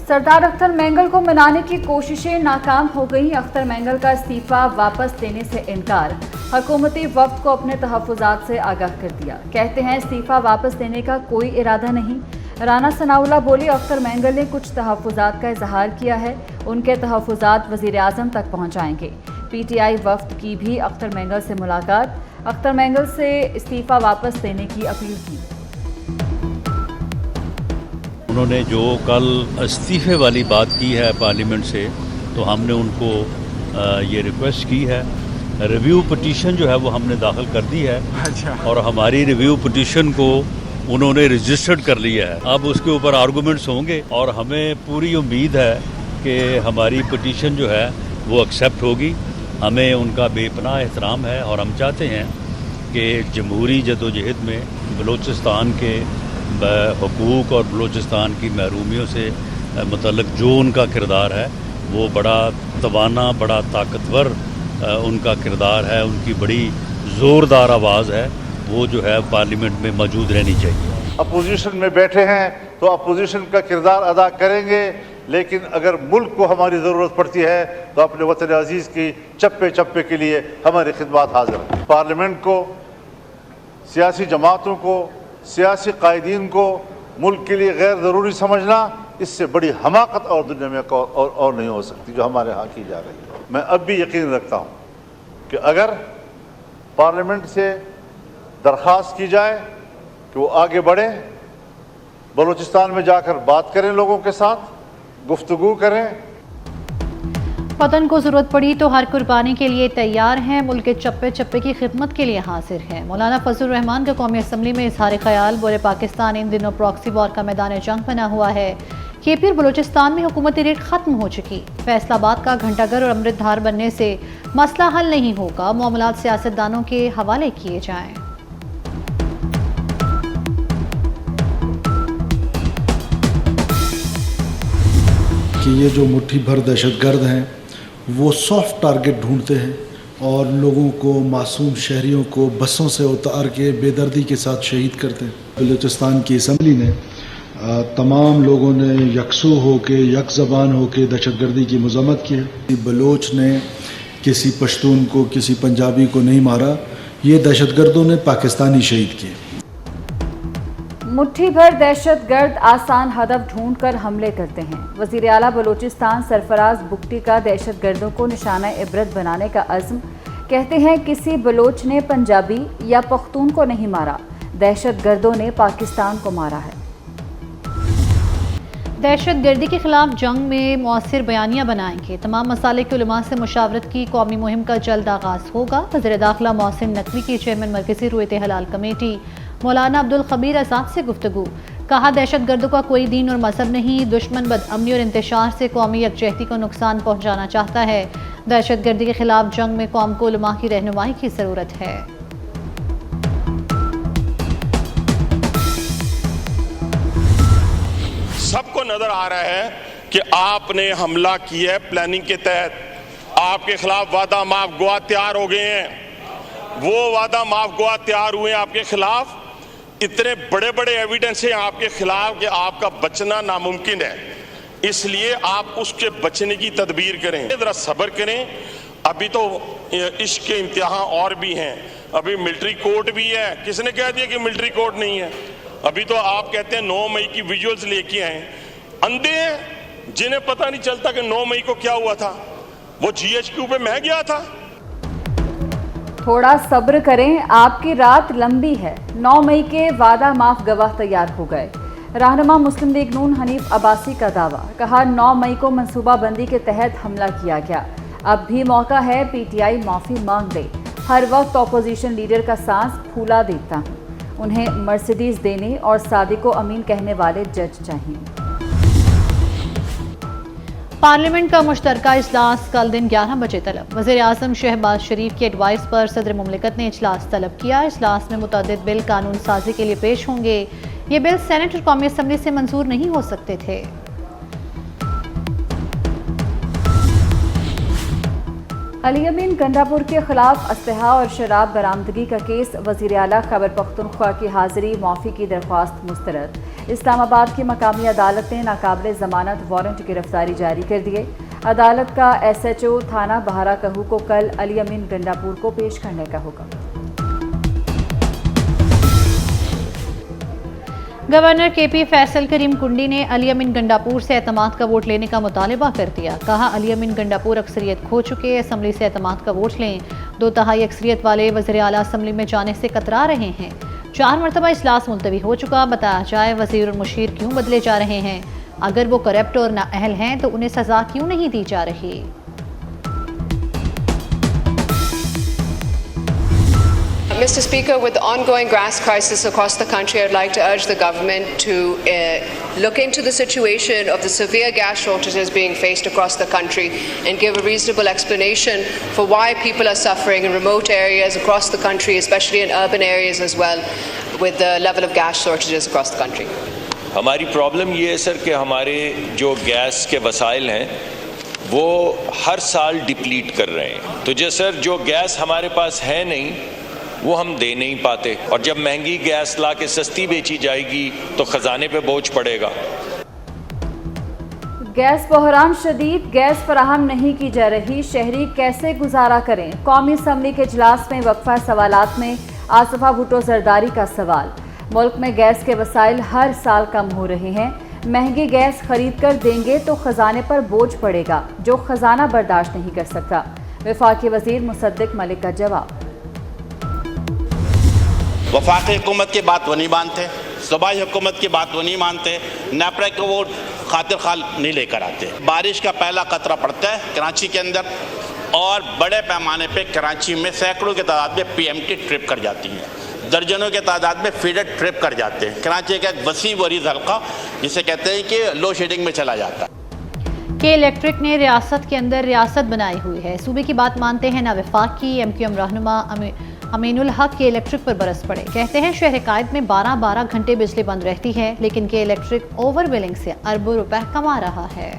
सरदार अख्तर मेंगल को मनाने की कोशिशें नाकाम हो गई। अख्तर मेंगल का इस्तीफा वापस देने से इनकार। हुकूमती वफ्द को अपने तहफ़्फ़ुज़ात से आगाह कर दिया। कहते हैं इस्तीफा वापस देने का कोई इरादा नहीं। राना सनाउल्लाह बोली, अख्तर मेंगल ने कुछ तहफ़्फ़ुज़ात का इजहार किया है, उनके तहफ़्फ़ुज़ात वज़ीर आज़म तक पहुँचाएँगे। PTI वफ्द की भी अख्तर मेंगल से मुलाकात। अख्तर मेंगल से इस्तीफा वापस देने की अपील की। उन्होंने जो कल इस्तीफे वाली बात की है पार्लियामेंट से, तो हमने उनको ये रिक्वेस्ट की है। रिव्यू पटिशन जो है वो हमने दाखिल कर दी है। अच्छा। और हमारी रिव्यू पटिशन को उन्होंने रजिस्टर्ड कर लिया है। अब उसके ऊपर आर्गूमेंट्स होंगे और हमें पूरी उम्मीद है कि हमारी पटिशन जो है वो एक्सेप्ट होगी। हमें उनका बेपनाह एहतराम है और हम चाहते हैं कि जमहूरी जदोजहद में बलूचिस्तान के हुकूक और बलूचिस्तान की महरूमियों से मुतल्लिक जो उनका किरदार है वो बड़ा तवाना, बड़ा ताकतवर उनका किरदार है, उनकी बड़ी ज़ोरदार आवाज़ है, वो जो है पार्लियामेंट में मौजूद रहनी चाहिए। अपोजिशन में बैठे हैं तो अपोजिशन का किरदार अदा करेंगे, लेकिन अगर मुल्क को हमारी ज़रूरत पड़ती है तो अपने वतन अजीज़ की चप्पे चप्पे के लिए हमारी खिदमत हाजिर है। पार्लियामेंट को, सियासी जमातों को, सियासी कायदीन को मुल्क के लिए गैर ज़रूरी समझना, इससे बड़ी हमाकत और दुनिया में और नहीं हो सकती जो हमारे यहाँ की जा रही है। मैं अब भी यकीन रखता हूँ कि अगर पार्लियामेंट से दरख्वास्त की जाए कि वो आगे बढ़े, बलूचिस्तान में जाकर बात करें, लोगों के साथ गुफ्तगू करें। वतन को ज़रूरत पड़ी तो हर कुर्बानी के लिए तैयार हैं, मुल्क के चप्पे चप्पे की खिदमत के लिए हाजिर हैं। मौलाना फजलुर रहमान का कौमी असम्बली में इजहार ख्याल। बोले, पाकिस्तान इन दिनों प्रॉक्सी वॉर का मैदान जंग बना हुआ है। KP और बलूचिस्तान में हुकूमती रेट ख़त्म हो चुकी। फैसलाबाद का घंटाघर और अमृतधार बनने से मसला हल नहीं होगा। मामलात सियासतदानों के हवाले किए जाएँ। कि ये जो मुट्ठी भर दहशतगर्द हैं वो सॉफ्ट टारगेट ढूंढते हैं और लोगों को, मासूम शहरियों को बसों से उतार के बेदर्दी के साथ शहीद करते हैं। बलूचिस्तान की असम्बली ने तमाम लोगों ने यकसू हो के, यक ज़बान हो के दहशतगर्दी की मज़म्मत की है। बलोच ने किसी पश्तून को, किसी पंजाबी को नहीं मारा, ये दहशतगर्दों ने पाकिस्तानी शहीद किए। मुट्ठी भर दहशतगर्द आसान हदफ ढूंढकर हमले करते हैं। वज़ीर आला बलूचिस्तान सरफराज बुगटी का दहशतगर्दों को निशाना इबरत बनाने का अज़्म। कहते हैं किसी बलोच ने पंजाबी या पख्तून को नहीं मारा, दहशतगर्दों ने पाकिस्तान को मारा है। दहशतगर्दी के खिलाफ जंग में मौसर बयानियाँ बनाएंगे। तमाम मसाले के उलमा से मुशावरत की कौमी मुहिम का जल्द आगाज़ होगा। वज़ीर दाखिला मोहसिन नकवी की चेयरमैन मरकज़ी रूयत हलाल कमेटी मौलाना अब्दुल खबीर आज़ाद से गुफ्तगू। कहा, दहशतगर्दों का कोई दीन और मजहब नहीं, दुश्मन बदअमनी और इंतशार से कौमी यकजहती को नुकसान पहुँचाना चाहता है। दहशतगर्दी के खिलाफ जंग में कौम को उलमा की रहनुमाई की ज़रूरत है। सबको नजर आ रहा है कि आपने हमला किया है प्लानिंग के तहत। आपके खिलाफ वादा माफ गुआ तैयार हो गए हैं, वो वादा माफ गुआ तैयार हुए हैं आपके खिलाफ। इतने बड़े बड़े एविडेंस हैं आपके खिलाफ कि आपका बचना नामुमकिन है, इसलिए आप उसके बचने की तदबीर करें। जरा सब्र करें, अभी तो इश्क के इम्तिहान और भी हैं। अभी मिलिट्री कोर्ट भी है। किसने कह दिया कि मिलिट्री कोर्ट नहीं है? अभी तो आप कहते हैं 9 मई की विजुअल्स लेके आए। अंधे हैं जिन्हें पता नहीं चलता कि 9 मई को क्या हुआ था। वो GHQ पे मैं गया था। थोड़ा सब्र करें, आपकी रात लंबी है। 9 मई के वादा माफ गवाह तैयार हो गए। रहनुमा मुस्लिम लीग नून हनीफ अब्बासी का दावा। कहा, 9 मई को मनसूबाबंदी के तहत हमला किया गया। अब भी मौका है, PTI माफ़ी मांग ले। हर वक्त अपोजिशन लीडर का सांस फूला देखता हूँ। उन्हें मर्सिडीज़ देने और सादिको अमीन कहने वाले जज चाहिए। पार्लियामेंट का मुश्तरका इजलास कल दिन 11 बजे तलब। वज़ीर आज़म शहबाज शरीफ की एडवाइस पर सदर मुमलिकत ने इजलास तलब किया। इजलास में मुतअद्दिद बिल कानून साजी के लिए पेश होंगे। ये बिल सेनेट और कौमी असम्बली से मंजूर नहीं हो सकते थे। علی امین گنڈاپور کے خلاف اسلحہ اور شراب برآمدگی کا کیس، وزیر اعلیٰ خیبر پختونخوا کی حاضری، معافی کی درخواست مسترد۔ اسلام آباد کی مقامی عدالت نے ناقابل ضمانت وارنٹ گرفتاری جاری کر دیے۔ عدالت کا ایس ایچ او تھانہ بہارا کہو کو کل علی امین گنڈاپور کو پیش کرنے کا حکم۔ گورنر کے پی فیصل کریم کنڈی نے علی امین گنڈاپور سے اعتماد کا ووٹ لینے کا مطالبہ کر دیا۔ کہا علی امین گنڈاپور اکثریت کھو چکے، اسمبلی سے اعتماد کا ووٹ لیں۔ 2/3 اکثریت والے وزیر اعلیٰ اسمبلی میں جانے سے کترا رہے ہیں۔ 4 مرتبہ اجلاس ملتوی ہو چکا، بتایا جائے وزیر اور مشیر کیوں بدلے جا رہے ہیں؟ اگر وہ کرپٹ اور نااہل ہیں تو انہیں سزا کیوں نہیں دی جا رہی؟ Mr. Speaker, with the ongoing gas crisis across the country, I'd like to urge the government to look into the situation of the severe gas shortages being faced across the country and give a reasonable explanation for why people are suffering in remote areas across the country, especially in urban areas as well, with the level of gas shortages across the country. ہماری problem یہ ہے سر کہ ہمارے جو gas کے وسائل ہیں وہ ہر سال ڈپلیٹ کر رہے ہیں، تو سر جو گیس ہمارے پاس ہے نہیں وہ ہم دے نہیں پاتے، اور جب مہنگی گیس لا کے سستی بیچی جائے گی تو خزانے پہ بوجھ پڑے گا۔ گیس بحران شدید، گیس فراہم نہیں کی جا رہی، شہری کیسے گزارا کریں؟ قومی اسمبلی کے اجلاس میں وقفہ سوالات میں آصفہ بھٹو زرداری کا سوال۔ ملک میں گیس کے وسائل ہر سال کم ہو رہے ہیں، مہنگی گیس خرید کر دیں گے تو خزانے پر بوجھ پڑے گا جو خزانہ برداشت نہیں کر سکتا۔ وفاقی وزیر مصدق ملک کا جواب۔ وفاقی حکومت کی بات وہ نہیں مانتے، صوبائی حکومت کی بات وہ نہیں مانتے، نیپرا کو وہ خاطر خال نہیں لے کر آتے۔ بارش کا پہلا قطرہ پڑتا ہے کراچی کے اندر، اور بڑے پیمانے پہ کراچی میں سینکڑوں کی تعداد میں پی ایم ٹی ٹرپ کر جاتی ہیں، درجنوں کی تعداد میں فیڈر ٹرپ کر جاتے ہیں۔ کراچی کا ایک وسیع و عریض حلقہ جسے کہتے ہیں کہ لو شیڈنگ میں چلا جاتا ہے۔ کے الیکٹرک نے ریاست کے اندر ریاست بنائی ہوئی ہے، صوبے کی بات مانتے ہیں نہ وفاق کی۔ ایم کیو ایم رہنما امین الحق کے الیکٹرک پر برس پڑے، کہتے ہیں شہر قائد میں 12 گھنٹے بجلی بند رہتی ہے، لیکن کے الیکٹرک اوور بلنگ سے اربوں روپے کما رہا ہے۔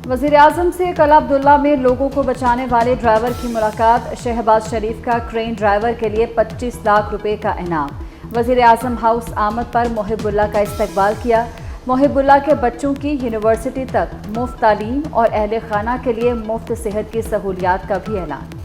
وزیراعظم سے کل عبداللہ میں لوگوں کو بچانے والے ڈرائیور کی ملاقات، شہباز شریف کا کرین ڈرائیور کے لیے 25 لاکھ روپے کا انعام۔ وزیر اعظم ہاؤس آمد پر محب اللہ کا استقبال کیا۔ محب اللہ کے بچوں کی یونیورسٹی تک مفت تعلیم اور اہل خانہ کے لیے مفت صحت کی سہولیات کا بھی اعلان۔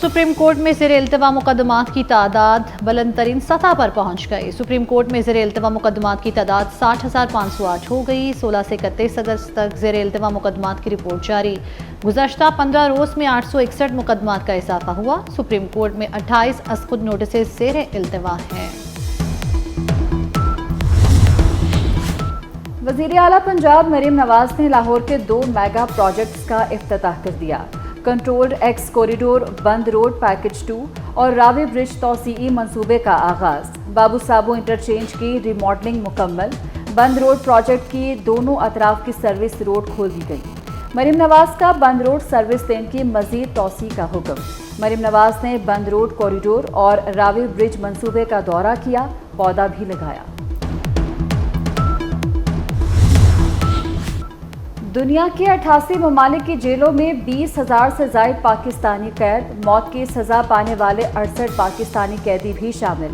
سپریم کورٹ میں زیر التوا مقدمات کی تعداد بلند ترین سطح پر پہنچ گئی۔ سپریم کورٹ میں زیر التوا مقدمات کی تعداد 60,508 ہو گئی۔ 16 سے 31 اگست تک زیر التوا مقدمات کی رپورٹ جاری۔ گزشتہ 15 روز میں 861 مقدمات کا اضافہ ہوا۔ سپریم کورٹ میں 28 از خود نوٹسز زیر التوا ہیں۔ وزیر اعلیٰ پنجاب مریم نواز نے لاہور کے 2 میگا پروجیکٹس کا افتتاح کر دیا۔ کنٹرولڈ ایکس کوریڈور، بند روڈ پیکج 2 اور راوی برج توسیعی منصوبے کا آغاز۔ بابو سابو انٹرچینج کی ریماڈلنگ مکمل۔ بند روڈ پروجیکٹ کی دونوں اطراف کی سروس روڈ کھول دی گئی۔ مریم نواز کا بند روڈ سروس لین کی مزید توسیع کا حکم۔ مریم نواز نے بند روڈ کوریڈور اور راوی برج منصوبے کا دورہ کیا، پودا بھی لگایا۔ دنیا کے 88 ممالک کی جیلوں میں 20,000 سے زائد پاکستانی قید، موت کی سزا پانے والے 68 پاکستانی قیدی بھی شامل۔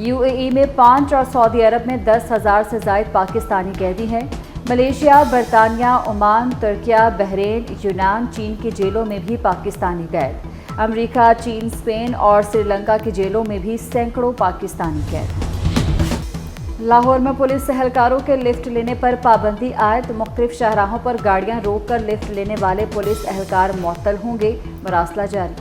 یو اے ای میں 5 اور سعودی عرب میں 10,000 سے زائد پاکستانی قیدی ہیں۔ ملیشیا، برطانیہ، عمان، ترکیہ، بحرین، یونان، چین کی جیلوں میں بھی پاکستانی قید۔ امریکہ، چین، اسپین اور سری لنکا کی جیلوں میں بھی سینکڑوں پاکستانی قید۔ لاہور میں پولیس اہلکاروں کے لفٹ لینے پر پابندی عائد، مختلف شاہراہوں پر گاڑیاں روک کر لفٹ لینے والے پولیس اہلکار معطل ہوں گے، مراسلہ جاری۔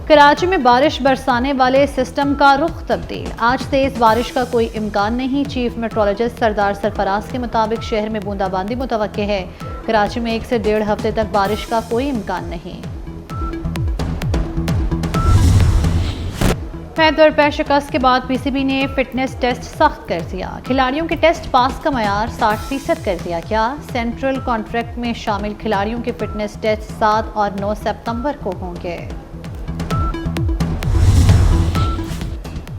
کراچی میں بارش برسانے والے سسٹم کا رخ تبدیل، آج تیز بارش کا کوئی امکان نہیں۔ چیف میٹرولوجسٹ سردار سرفراز کے مطابق شہر میں بوندا باندی متوقع ہے۔ کراچی میں 1 سے 1.5 ہفتے تک بارش کا کوئی امکان نہیں۔ طور پہ شکست کے بعد پی سی بی نے فٹنس ٹیسٹ سخت کر دیا، کھلاڑیوں کے ٹیسٹ پاس کا معیار 60% کر دیا گیا۔ سینٹرل کانٹریکٹ میں شامل کھلاڑیوں کے فٹنس ٹیسٹ 7 اور 9 ستمبر کو ہوں گے۔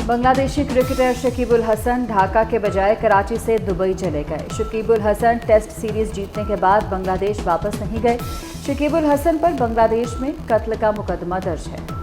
बांग्लादेशी क्रिकेटर शकीब उल हसन ढाका के बजाय कराची से दुबई चले गए। शकीब उल हसन टेस्ट सीरीज जीतने के बाद बांग्लादेश वापस नहीं गए। शकीब उल हसन पर बांग्लादेश में कत्ल का मुकदमा दर्ज है।